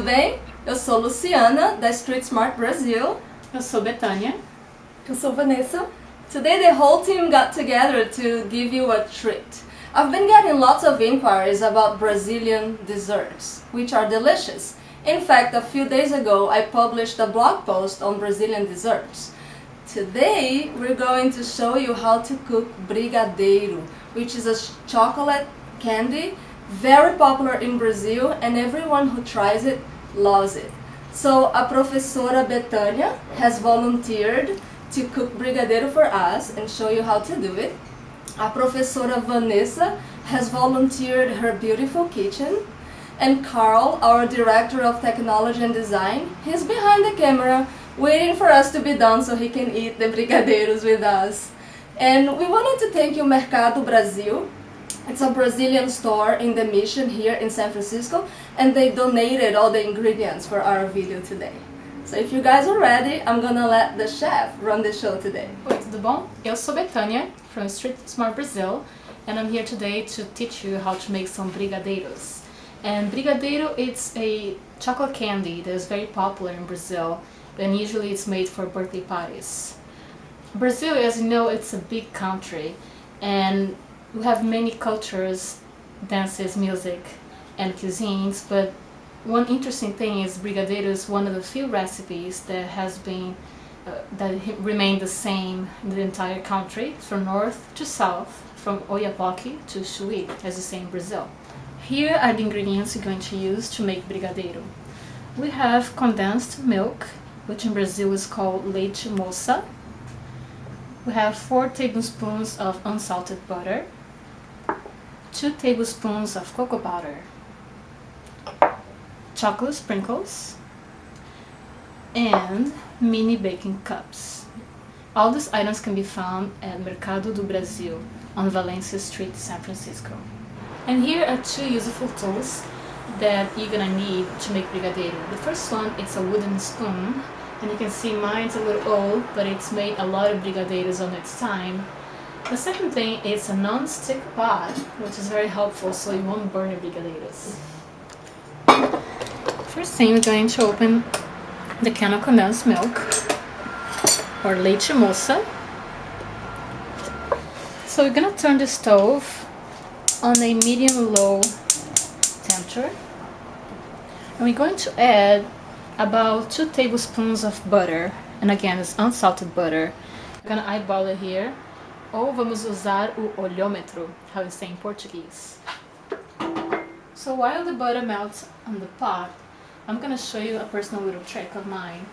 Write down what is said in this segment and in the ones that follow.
tudo bem? Eu sou Luciana, da Street Smart Brazil. Eu sou Betânia. Eu sou Vanessa. Today the whole team got together to give you a treat. I've been getting lots of inquiries about Brazilian desserts, which are delicious. In fact, a few days ago I published a blog post on Brazilian desserts. Today we're going to show you how to cook brigadeiro, which is a chocolate candy very popular in Brazil, and everyone who tries it loves it. So a professora Betânia has volunteered to cook brigadeiro for us and show you how to do it. A professora Vanessa has volunteered her beautiful kitchen. And Carl, our director of technology and design, he's behind the camera waiting for us to be done so he can eat the brigadeiros with us. And we wanted to thank you Mercado Brasil. It's a Brazilian store in the Mission here in San Francisco, and they donated all the ingredients for our video today. So if you guys are ready, I'm gonna let the chef run the show today. Oi, tudo bom? Eu sou Betânia from Street Smart Brazil, and I'm here today to teach you how to make some brigadeiros. And brigadeiro, it's a chocolate candy that is very popular in Brazil, and usually it's made for birthday parties. Brazil, as you know, it's a big country, and we have many cultures, dances, music, and cuisines, but one interesting thing is brigadeiro is one of the few recipes that has been remained the same in the entire country, from north to south, from Oiapoque to Chuí, as you say in Brazil. Here are the ingredients we're going to use to make brigadeiro. We have condensed milk, which in Brazil is called leite moça. We have 4 tablespoons of unsalted butter, 2 tablespoons of cocoa powder, chocolate sprinkles, and mini baking cups. All these items can be found at Mercado do Brasil on Valencia Street, San Francisco. And here are 2 useful tools that you're gonna need to make brigadeiro. The first one, it's a wooden spoon, and you can see mine's a little old, but it's made a lot of brigadeiros on its time. The second thing is a non-stick pot, which is very helpful so you won't burn your brigadeiros. First thing, we're going to open the can of condensed milk, or leite moça. So we're gonna turn the stove on a medium-low temperature, and we're going to add about 2 tablespoons of butter, and again it's unsalted butter. I'm gonna eyeball it here, ou vamos usar o olhômetro, how you say in Portuguese. So while the butter melts on the pot, I'm gonna show you a personal little trick of mine.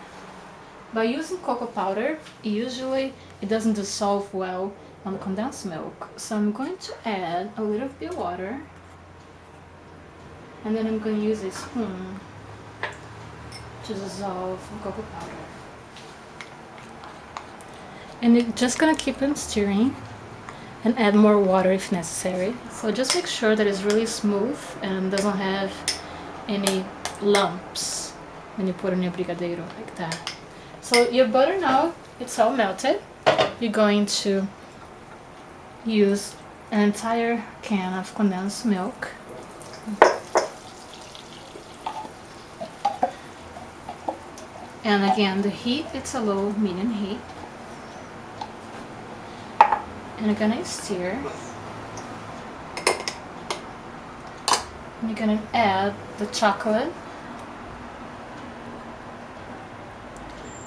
By using cocoa powder, usually it doesn't dissolve well on condensed milk, so I'm going to add a little bit of water, and then I'm going to use a spoon to dissolve cocoa powder. And you're just gonna keep on stirring and add more water if necessary. So just make sure that it's really smooth and doesn't have any lumps when you put it in your brigadeiro like that. So your butter now, it's all melted. You're going to use an entire can of condensed milk. And again, the heat, it's a low medium heat. And you're gonna stir. And you're gonna add the chocolate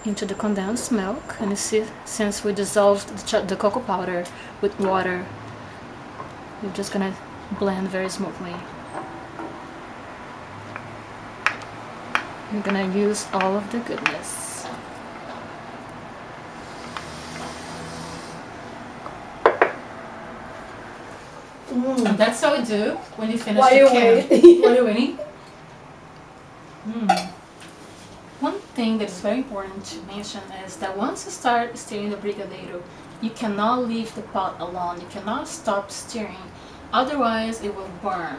into the condensed milk. And you see, since we dissolved the cocoa powder with water, you're just gonna blend very smoothly. You're gonna use all of the goodness. And that's how we do when you finish While the you're can. waiting. While you're waiting. One thing that is very important to mention is that once you start stirring the brigadeiro, you cannot leave the pot alone. You cannot stop stirring, otherwise it will burn.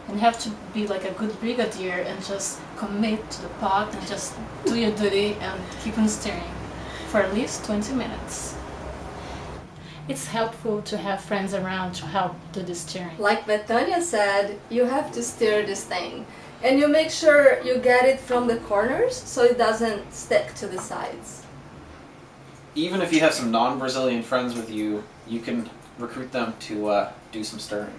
And you have to be like a good brigadier and just commit to the pot and just do your duty and keep on stirring for at least 20 minutes. It's helpful to have friends around to help do the stirring. Like Betânia said, you have to stir this thing. And you make sure you get it from the corners so it doesn't stick to the sides. Even if you have some non-Brazilian friends with you, you can recruit them to do some stirring.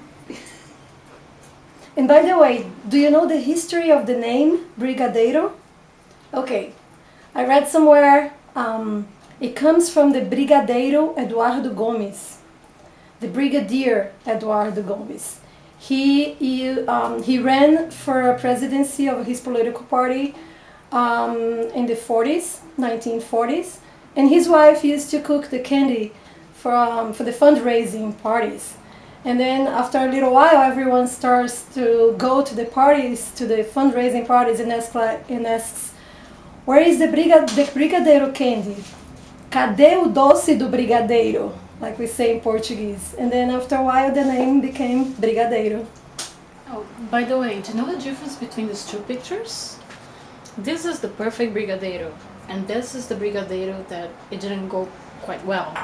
And by the way, do you know the history of the name Brigadeiro? Okay, I read somewhere it comes from the Brigadeiro Eduardo Gomes, the Brigadier Eduardo Gomes. He ran for a presidency of his political party in the 1940s, and his wife used to cook the candy for the fundraising parties. And then after a little while, everyone starts to go to the parties, to the fundraising parties, and asks, where is the Brigadeiro candy? Cadê o doce do Brigadeiro? Like we say in Portuguese. And then after a while, the name became Brigadeiro. Oh, by the way, do you know the difference between these two pictures? This is the perfect Brigadeiro, and this is the Brigadeiro that it didn't go quite well.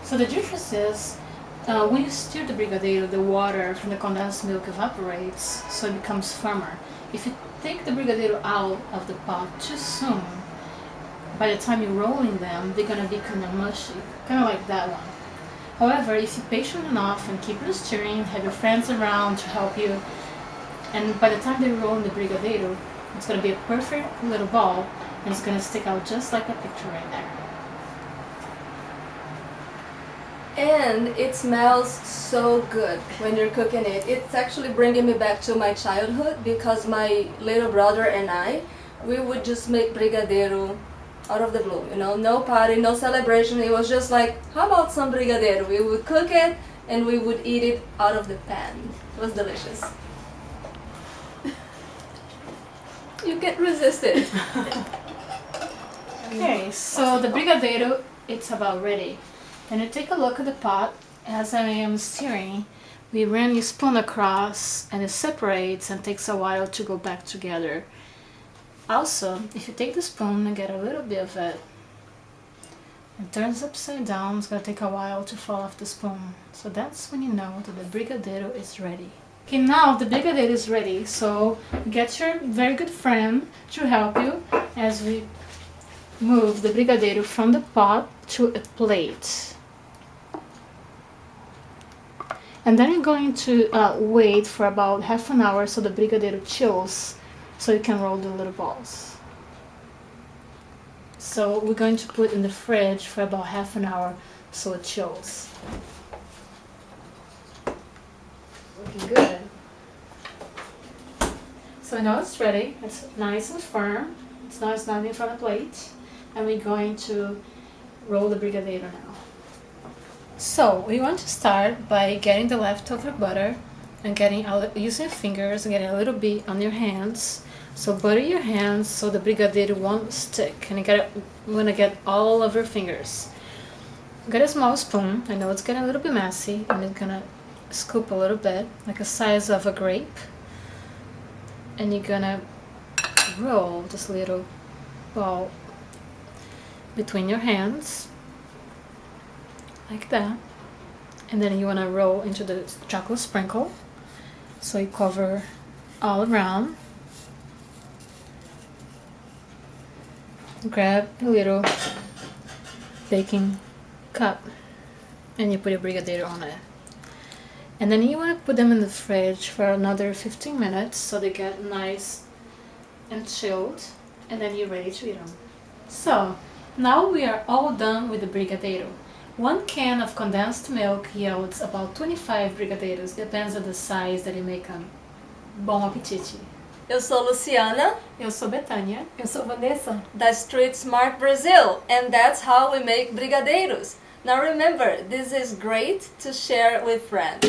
So the difference is, when you stir the Brigadeiro, the water from the condensed milk evaporates, so it becomes firmer. If you take the Brigadeiro out of the pot too soon, by the time you're rolling them, they're gonna be kind of mushy, kind of like that one. However, if you're patient enough and keep stirring, have your friends around to help you, and by the time they roll in the Brigadeiro, it's gonna be a perfect little ball, and it's gonna stick out just like that picture right there. And it smells so good when you're cooking it. It's actually bringing me back to my childhood because my little brother and I, we would just make Brigadeiro out of the blue, you know, no party, no celebration. It was just like, how about some Brigadeiro? We would cook it and we would eat it out of the pan. It was delicious. You can't resist it. Okay, so the Brigadeiro, it's about ready. And you take a look at the pot. As I am stirring, we run your spoon across and it separates and takes a while to go back together. Also, if you take the spoon and get a little bit of it and turns upside down, it's going to take a while to fall off the spoon. So that's when you know that the Brigadeiro is ready. Okay, now the Brigadeiro is ready, so get your very good friend to help you as we move the Brigadeiro from the pot to a plate. And then you're going to wait for about half an hour so the Brigadeiro chills, so you can roll the little balls. So we're going to put in the fridge for about half an hour so it chills. Looking good. So now it's ready. It's nice and firm. It's not in front of the plate. And we're going to roll the Brigadeiro now. So we want to start by getting the leftover butter and using your fingers and getting a little bit on your hands. So butter your hands so the Brigadeiro won't stick, and you want to get all of your fingers. Get a small spoon. I know it's getting a little bit messy. I'm just gonna scoop a little bit, like the size of a grape, and you're gonna roll this little ball between your hands, like that. And then you want to roll into the chocolate sprinkle, so you cover all around. Grab a little baking cup and you put your Brigadeiro on it. And then you want to put them in the fridge for another 15 minutes so they get nice and chilled, and then you're ready to eat them. So now we are all done with the Brigadeiro. 1 can of condensed milk yields about 25 brigadeiros, depends on the size that you make them. Bom apetite! Eu sou Luciana. Eu sou Betânia. Eu sou Vanessa. Da Street Smart Brazil, and that's how we make brigadeiros. Now remember, this is great to share with friends.